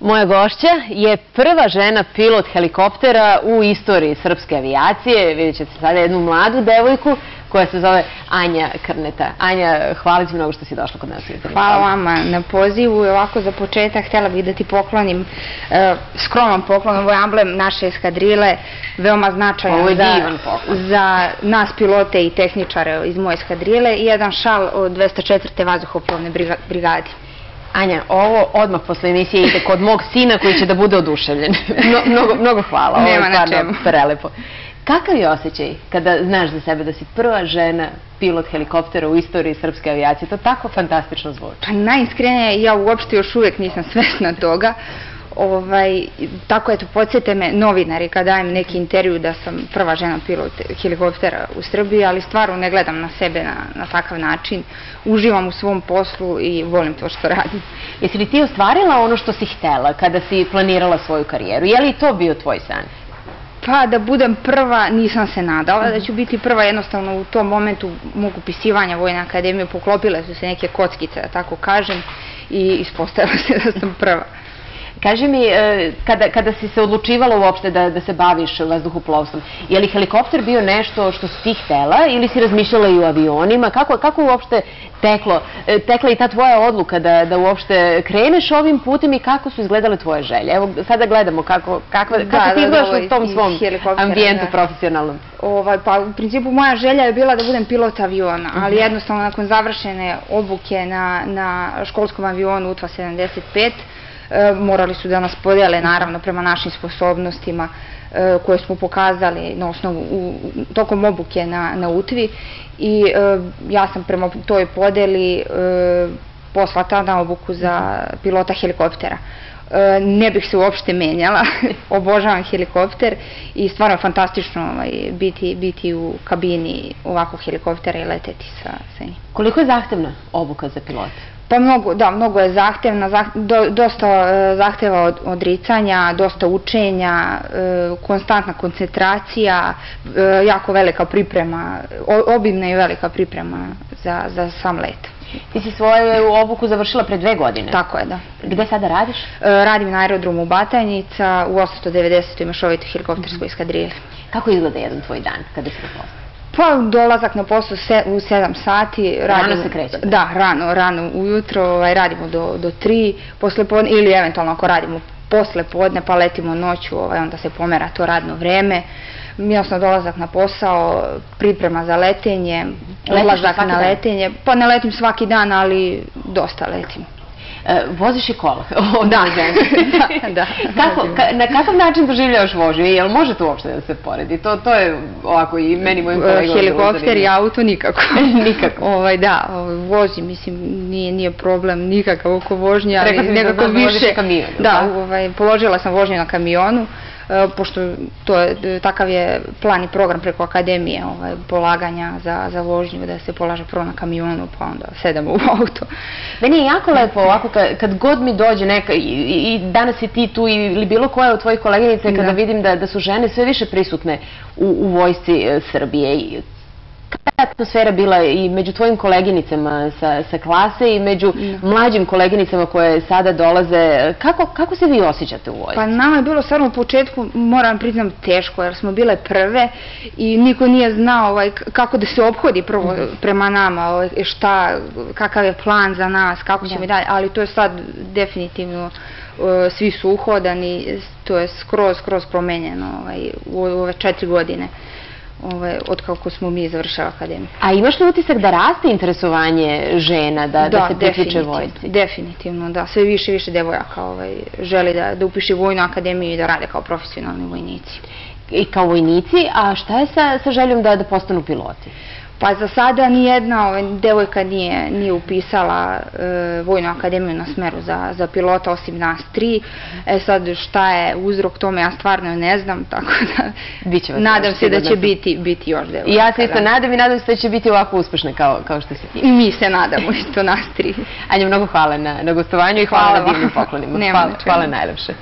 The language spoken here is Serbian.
Moja gošća je prva žena pilot helikoptera u istoriji srpske avijacije. Vidjet ćete sada jednu mladu devojku koja se zove Anja Krneta. Anja, hvala ti mnogo što si došla kod nas. Hvala vama na pozivu. Ovako za početak htjela bih da ti poklonim skroman poklon. Ovo je amblem naše eskadrile, veoma značajan za nas pilote i tehničare iz moje eskadrile i jedan šal od 204. vazduhoplovne brigade. Anja, ovo odmah posle emisije ide kod mog sina koji će da bude oduševljen. Mnogo hvala, ovo je stvarno prelepo. Kakav je osjećaj kada znaš za sebe da si prva žena pilot helikoptera u istoriji srpske avijacije? To tako fantastično zvuči. Pa najiskrenije, ja uopšte još uvijek nisam svesna toga. Tako eto, podsjete me novinari kad dajem neki intervju da sam prva žena pilot helikoptera u Srbiji, ali stvarno ne gledam na sebe na takav način. Uživam u svom poslu i volim to što radim. Jesi li ti ostvarila ono što si htela kada si planirala svoju karijeru? Je li to bio tvoj san? Pa da budem prva nisam se nadala da ću biti prva, jednostavno u tom momentu mog upisivanja Vojne akademije poklopile su se neke kockice, da tako kažem, i ispostavila se da sam prva. Kaži mi, kada si se odlučivala uopšte da se baviš vazduhoplovstvom, je li helikopter bio nešto što si ti htela ili si razmišljala i o avionima? Kako uopšte tekla i ta tvoja odluka da uopšte kreneš ovim putem i kako su izgledale tvoje želje? Evo, sada gledamo kako ti izgledaš u tom svom ambijentu profesionalnom. Pa u principu moja želja je bila da budem pilot aviona, ali jednostavno nakon završene obuke na školskom avionu UTVA 75, morali su da nas podele naravno prema našim sposobnostima koje smo pokazali na osnovu tokom obuke na UTVI i ja sam prema toj podeli poslata na obuku za pilota helikoptera. Ne bih se uopšte menjala, obožavam helikopter i stvarno je fantastično biti u kabini ovakvog helikoptera i leteti sa njim. Koliko je zahtevna obuka za pilota? Pa mnogo je zahtevna, dosta zahteva odricanja, dosta učenja, konstantna koncentracija, jako velika priprema, obimna i velika priprema za sam let. Ti si svoju obuku završila pre 2 godine. Tako je, da. Gde sada radiš? Radim na aerodromu Batajnica u 890. mešovitoj helikopterskoj eskadrili. Kako izgleda jedan tvoj dan kada si na poslu? Pa dolazak na poslu u 7 sati. Rano se krećete? Da, rano ujutro, radimo do 3 poslepodne ili eventualno ako radimo poslepodne pa letimo noću, onda se pomera to radno vreme. Jednostavno dolazak na posao, priprema za letenje, odlazak na letenje. Pa ne letim svaki dan, ali dosta letim. Voziš i kola? Da. Na kakav način doživljavaš vožnju? Jel može to uopšte da se poredi? To je ovako i meni mojim kolegom. Helikopter i auto nikako. Nikako? Da, vozim, mislim, nije problem nikakav oko vožnje, ali nekako više. Voziš na kamionu? Da, položila sam vožnju na kamionu, pošto takav je plan i program preko akademije polaganja za vožnju, da se polaže prvo na kamionu pa onda sedemo u auto. Meni je jako lepo ovako kad god mi dođe neka i danas si ti tu ili bilo koja od tvojih koleginica kada vidim da su žene sve više prisutne u vojsci Srbije. Kada je atmosfera bila i među tvojim koleginicama sa klase i među mlađim koleginicama koje sada dolaze? Kako se vi osjećate u vojsci? Pa nama je bilo stvarno u početku, moram priznam, teško jer smo bile prve i niko nije znao kako da se ophodi prvo prema nama, kakav je plan za nas, kako ćemo i dalje, ali to je sad definitivno, svi su uhodani, to je skroz promenjeno u ove 4 godine. Od kako smo mi završali akademiju. A imaš li utisak da raste interesovanje žena da se priključe vojsci? Definitivno, da. Sve više i više devojaka želi da upiše Vojnu akademiju i da rade kao profesionalni vojnici. I kao vojnici, a šta je sa željom da postanu piloti? Pa za sada nijedna devojka nije upisala Vojnu akademiju na smeru za pilota osim nas 3. Sad šta je uzrok tome, ja stvarno ne znam, tako da nadam se da će biti još devojka. Ja se isto nadam i nadam se da će biti ovako uspešne kao što si ti. I mi se nadamo isto nas 3. Anja, mnogo hvala na gostovanju i hvala na divnim poklonima. Hvala najlepše.